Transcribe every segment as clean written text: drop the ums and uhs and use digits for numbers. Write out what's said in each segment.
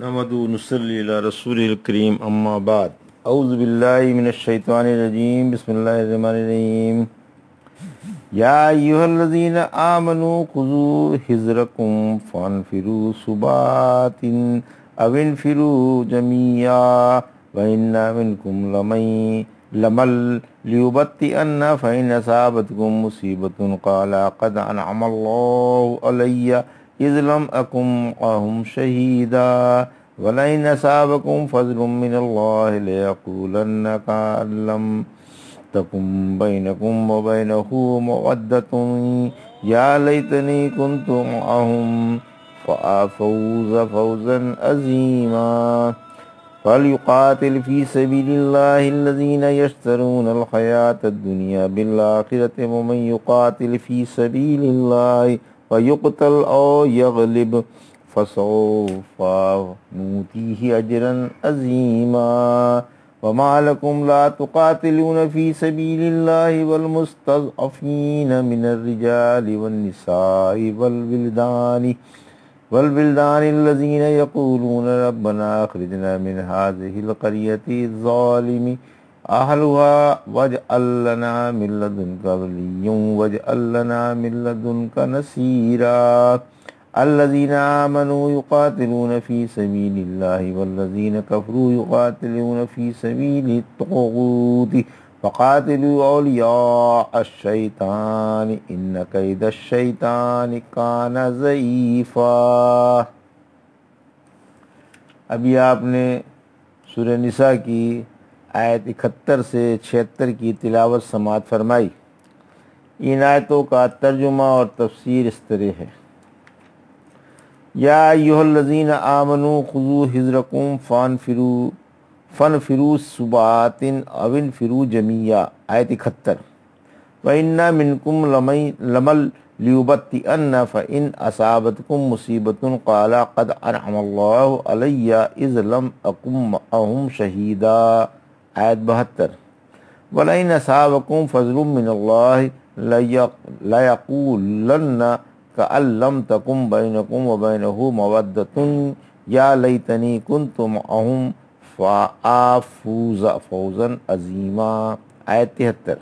نحمدہ ونصلی علی رسول الکریم اما بعد اعوذ باللہ من الشیطان الرجیم بسم اللہ الرحمن الرحیم یا ایھا الذین آمنوا خذوا حذرکم فانفروا ثبات او انفروا جمیعا وإن منکم لمن لیبطئن فإن أصابتکم مصیبۃ قال قد انعم اللہ علی اذ لم اکن معهم شہیدا ولئن اصابکم فضل من اللہ لیقولن کأن لم تکن بینکم وبینہ مودۃ یا لیتنی کنت معهم فأفوز فوزا عظیما فلیقاتل فی سبیل اللہ الذین یشترون الحیاۃ الدنیا بالآخرۃ ومن یقاتل فی سبیل اللہ فیقتل او یغلب فسوف نؤتیہ اجرا عظیما وما لکم لا تقاتلون فی سبیل اللہ والمستضعفین من الرجال والنساء والولدان الذین یقولون ربنا اخرجنا من هذه القریۃ الظالم اہلها واجعل لنا من لدنک ولیا واجعل لنا من لدنک نصیرا الذین آمنوا یقاتلون فی سبیل اللہ والذین کفروا یقاتلون فی سبیل الطاغوت فقاتلوا اولیاء الشیطان ان کید الشیطان کان ضعیفا۔ ابھی آپ نے سورہ نساء کی آیت 71 سے 76 کی تلاوت سماعت فرمائی۔ ان آیتوں کا ترجمہ اور تفسیر اس طرح ہے: یا ایھا الذین آمنوا خذوا حذرکم فانفروا ثبات او انفروا جمیعا، آیت 71۔ وَإِنَّ مِنْكُمْ لَمَن لِيُبَطِّئَنَّ فَإِنْ أَصَابَتْكُمْ مُصِیبَةٌ قَالَ قَدْ أَنْعَمَ اللَّهُ عَلَيَّ إِذْ لَمْ أَكُنْ مَعَهُمْ شَہِیدًا، آیت 72۔ وَلَئِنْ أَصَابَكُمْ فَضْلٌ مِّنَ اللَّهِ لَيَقُولَنَّ كَأَن لَّمْ تَكُن بَيْنَكُمْ وَبَيْنَهُ مَوَدَّةٌ يَا لَيْتَنِي كُنتُ مَعَهُمْ فَأَفُوزَ فَوْزًا عَظِیمًا، آیت 73۔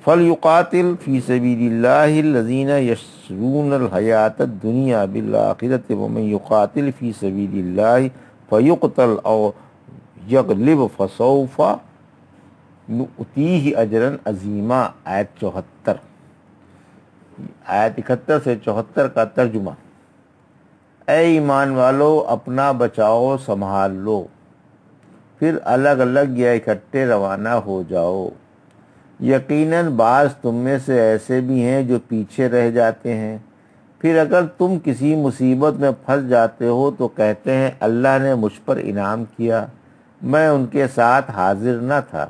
فَلْيُقَاتِلْ فِي سَبِيلِ اللَّهِ الَّذِينَ يَشْرُونَ الْحَيَاةَ الدُّنْيَا بِالْآخِرَةِ وَمَن يُقَاتِلْ فِي سَبِيلِ اللَّهِ فَيُقْتَلْ أَوْ یغلب فسوف نؤتیہ اجرا عظیما، آیت 74۔ آیت 71 سے 74 کا ترجمہ: اے ایمان والو، اپنا بچاؤ سنبھال لو، پھر الگ الگ یا اکٹھے روانہ ہو جاؤ۔ یقیناً بعض تم میں سے ایسے بھی ہیں جو پیچھے رہ جاتے ہیں، پھر اگر تم کسی مصیبت میں پھنس جاتے ہو تو کہتے ہیں اللہ نے مجھ پر انعام کیا، میں ان کے ساتھ حاضر نہ تھا،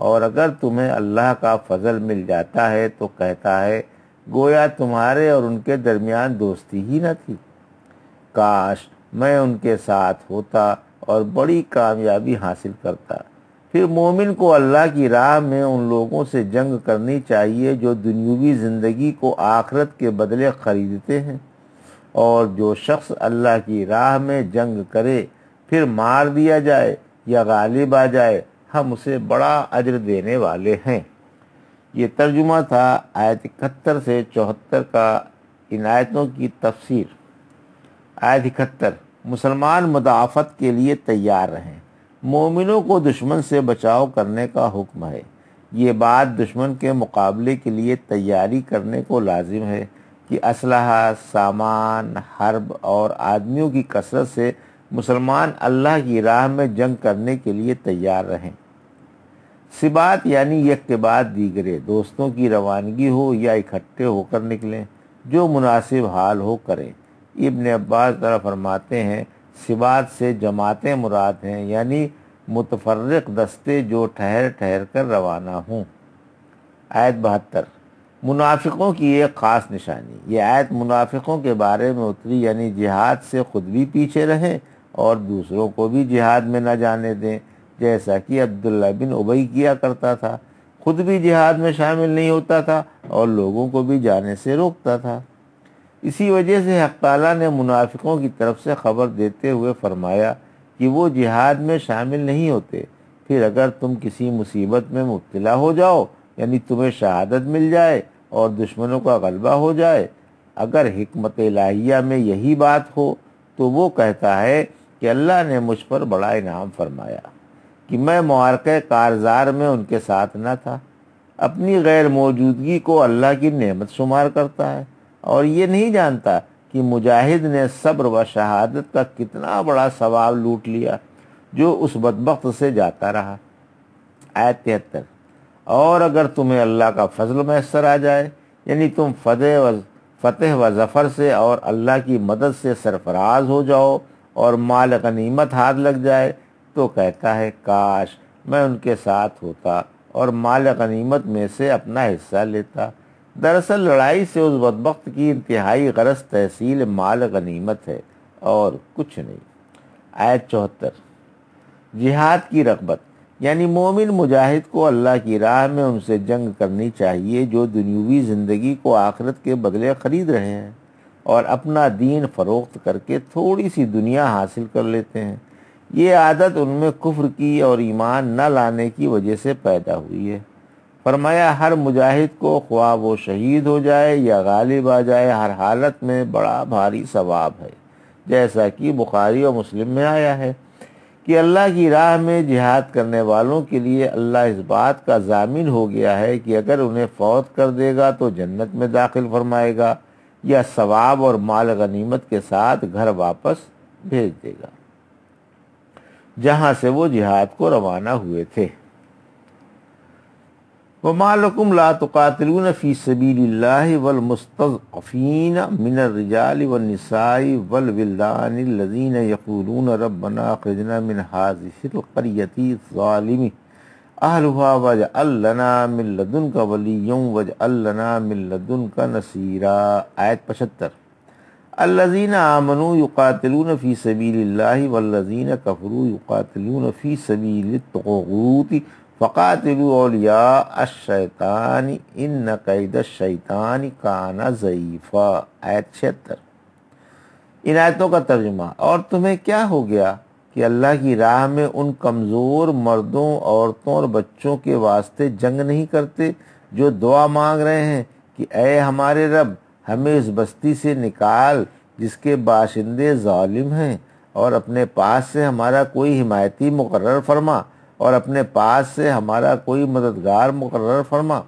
اور اگر تمہیں اللہ کا فضل مل جاتا ہے تو کہتا ہے گویا تمہارے اور ان کے درمیان دوستی ہی نہ تھی، کاش میں ان کے ساتھ ہوتا اور بڑی کامیابی حاصل کرتا۔ پھر مومن کو اللہ کی راہ میں ان لوگوں سے جنگ کرنی چاہیے جو دنیوی زندگی کو آخرت کے بدلے خریدتے ہیں، اور جو شخص اللہ کی راہ میں جنگ کرے پھر مار دیا جائے یا غالب آ جائے، ہم اسے بڑا اجر دینے والے ہیں۔ یہ ترجمہ تھا آیت 71 سے 74 کا۔ ان آیتوں کی تفسیر: آیت 71، مسلمان مدافعت کے لیے تیار رہیں، مومنوں کو دشمن سے بچاؤ کرنے کا حکم ہے۔ یہ بات دشمن کے مقابلے کے لیے تیاری کرنے کو لازم ہے کہ اسلحہ، سامان، حرب اور آدمیوں کی کثرت سے مسلمان اللہ کی راہ میں جنگ کرنے کے لیے تیار رہیں۔ ثبات یعنی یک کے بعد دیگرے، دوستوں کی روانگی ہو یا اکٹھے ہو کر نکلیں، جو مناسب حال ہو کریں۔ ابن عباس ذرا فرماتے ہیں ثبات سے جماعتیں مراد ہیں، یعنی متفرق دستے جو ٹھہر ٹھہر کر روانہ ہوں۔ آیت 72، منافقوں کی ایک خاص نشانی۔ یہ آیت منافقوں کے بارے میں اتری، یعنی جہاد سے خود بھی پیچھے رہیں اور دوسروں کو بھی جہاد میں نہ جانے دیں، جیسا کہ عبداللہ بن ابی کیا کرتا تھا، خود بھی جہاد میں شامل نہیں ہوتا تھا اور لوگوں کو بھی جانے سے روکتا تھا۔ اسی وجہ سے حق تعالیٰ نے منافقوں کی طرف سے خبر دیتے ہوئے فرمایا کہ وہ جہاد میں شامل نہیں ہوتے۔ پھر اگر تم کسی مصیبت میں مبتلا ہو جاؤ، یعنی تمہیں شہادت مل جائے اور دشمنوں کا غلبہ ہو جائے، اگر حکمت الہیہ میں یہی بات ہو تو وہ کہتا ہے کہ اللہ نے مجھ پر بڑا انعام فرمایا کہ میں معرکہ کارزار میں ان کے ساتھ نہ تھا۔ اپنی غیر موجودگی کو اللہ کی نعمت شمار کرتا ہے اور یہ نہیں جانتا کہ مجاہد نے صبر و شہادت کا کتنا بڑا ثواب لوٹ لیا جو اس بدبخت سے جاتا رہا۔ آیت 73۔ اور اگر تمہیں اللہ کا فضل میسر آ جائے، یعنی تم فتح و ظفر سے اور اللہ کی مدد سے سرفراز ہو جاؤ اور مال غنیمت ہاتھ لگ جائے، تو کہتا ہے کاش میں ان کے ساتھ ہوتا اور مال غنیمت میں سے اپنا حصہ لیتا۔ دراصل لڑائی سے اس بدبخت کی انتہائی غرض تحصیل مال غنیمت ہے اور کچھ نہیں۔ آیت 74۔ جہاد کی رغبت، یعنی مومن مجاہد کو اللہ کی راہ میں ان سے جنگ کرنی چاہیے جو دنیوی زندگی کو آخرت کے بدلے خرید رہے ہیں اور اپنا دین فروخت کر کے تھوڑی سی دنیا حاصل کر لیتے ہیں۔ یہ عادت ان میں کفر کی اور ایمان نہ لانے کی وجہ سے پیدا ہوئی ہے۔ فرمایا ہر مجاہد کو خواہ وہ شہید ہو جائے یا غالب آ جائے، ہر حالت میں بڑا بھاری ثواب ہے، جیسا کہ بخاری اور مسلم میں آیا ہے کہ اللہ کی راہ میں جہاد کرنے والوں کے لیے اللہ اس بات کا ضامن ہو گیا ہے کہ اگر انہیں فوت کر دے گا تو جنت میں داخل فرمائے گا یا ثواب اور مال غنیمت کے ساتھ گھر واپس بھیج دے گا جہاں سے وہ جہاد کو روانہ ہوئے تھے۔ وَمَا لَكُمْ لَا تُقَاتِلُونَ فِي سَبِيلِ اللَّهِ وَالْمُسْتَضْعَفِينَ مِنَ الرِّجَالِ وَالنِّسَاءِ وَالْوِلْدَانِ الَّذِينَ يَقُولُونَ رَبَّنَا أَخْرِجْنَا مِنْ هَٰذِهِ الْقَرْيَةِ الظَّالِمِ أَهْلُهَا وَاجْعَل لَّنَا مِن لَّدُنكَ وَلِيًّا وَاجْعَل لَّنَا مِن لَّدُنكَ نَصِيرًا۔ آیت 75۔ الذین آمنوا یقاتلون فی سبیل اللہ والذین کفروا یقاتلون فی سبیل الطاغوت فقاتلوا اولیاء الشیطان ان کید الشیطان کان ضعیفا۔ آیت 76۔ ان آیتوں کا ترجمہ، اور تمہیں کیا ہو گیا کہ اللہ کی راہ میں ان کمزور مردوں، عورتوں اور بچوں کے واسطے جنگ نہیں کرتے جو دعا مانگ رہے ہیں کہ اے ہمارے رب ہمیں اس بستی سے نکال جس کے باشندے ظالم ہیں، اور اپنے پاس سے ہمارا کوئی حمایتی مقرر فرما اور اپنے پاس سے ہمارا کوئی مددگار مقرر فرما۔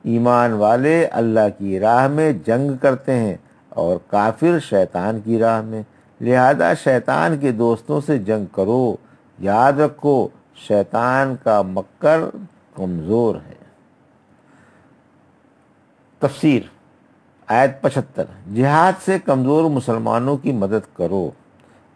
ایمان والے اللہ کی راہ میں جنگ کرتے ہیں اور کافر شیطان کی راہ میں، لہذا شیطان کے دوستوں سے جنگ کرو۔ یاد رکھو شیطان کا مکر کمزور ہے۔ تفسیر۔ آیت 75۔ جہاد سے کمزور مسلمانوں کی مدد کرو۔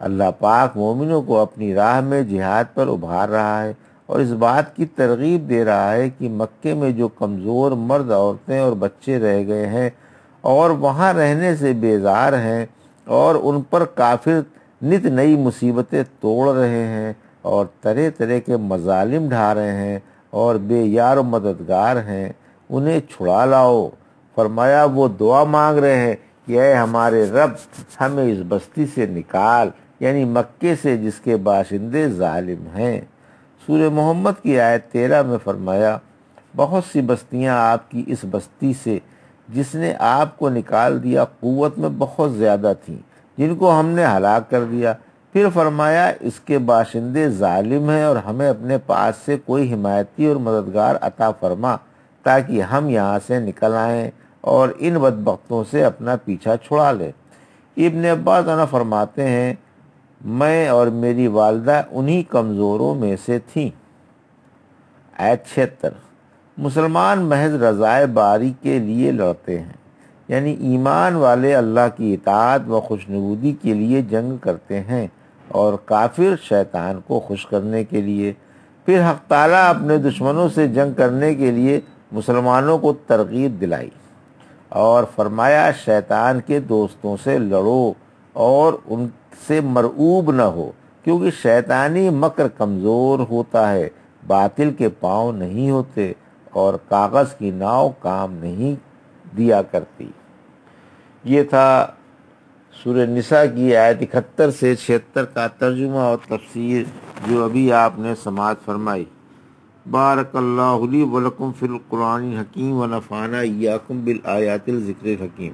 اللہ پاک مومنوں کو اپنی راہ میں جہاد پر ابھار رہا ہے اور اس بات کی ترغیب دے رہا ہے کہ مکے میں جو کمزور مرد، عورتیں اور بچے رہ گئے ہیں اور وہاں رہنے سے بیزار ہیں اور ان پر کافر نت نئی مصیبتیں توڑ رہے ہیں اور طرح طرح کے مظالم ڈھا رہے ہیں اور بے یار و مددگار ہیں، انہیں چھڑا لاؤ۔ فرمایا وہ دعا مانگ رہے ہیں کہ اے ہمارے رب ہمیں اس بستی سے نکال، یعنی مکے سے جس کے باشندے ظالم ہیں۔ سورہ محمد کی آیت 13 میں فرمایا بہت سی بستیاں آپ کی اس بستی سے جس نے آپ کو نکال دیا قوت میں بہت زیادہ تھیں، جن کو ہم نے ہلاک کر دیا۔ پھر فرمایا اس کے باشندے ظالم ہیں اور ہمیں اپنے پاس سے کوئی حمایتی اور مددگار عطا فرما تاکہ ہم یہاں سے نکل آئیں اور ان بدبختوں سے اپنا پیچھا چھڑا لیں۔ ابن عباس عنہ فرماتے ہیں میں اور میری والدہ انہی کمزوروں میں سے تھیں۔ آیت 76۔ مسلمان محض رضائے باری کے لیے لڑتے ہیں، یعنی ایمان والے اللہ کی اطاعت و خوشنودی کے لیے جنگ کرتے ہیں اور کافر شیطان کو خوش کرنے کے لیے۔ پھر حق تعالیٰ اپنے دشمنوں سے جنگ کرنے کے لیے مسلمانوں کو ترغیب دلائی اور فرمایا شیطان کے دوستوں سے لڑو اور ان سے مرعوب نہ ہو، کیونکہ شیطانی مکر کمزور ہوتا ہے، باطل کے پاؤں نہیں ہوتے اور کاغذ کی ناؤ کام نہیں دیا کرتی۔ یہ تھا سورہ نساء کی آیت 71 سے 76 کا ترجمہ اور تفسیر جو ابھی آپ نے سماعت فرمائی۔ بارک اللہ لی ولکم فی القرآن الحکیم ونفعنا ایاکم بالآیات الذکر الحکیم۔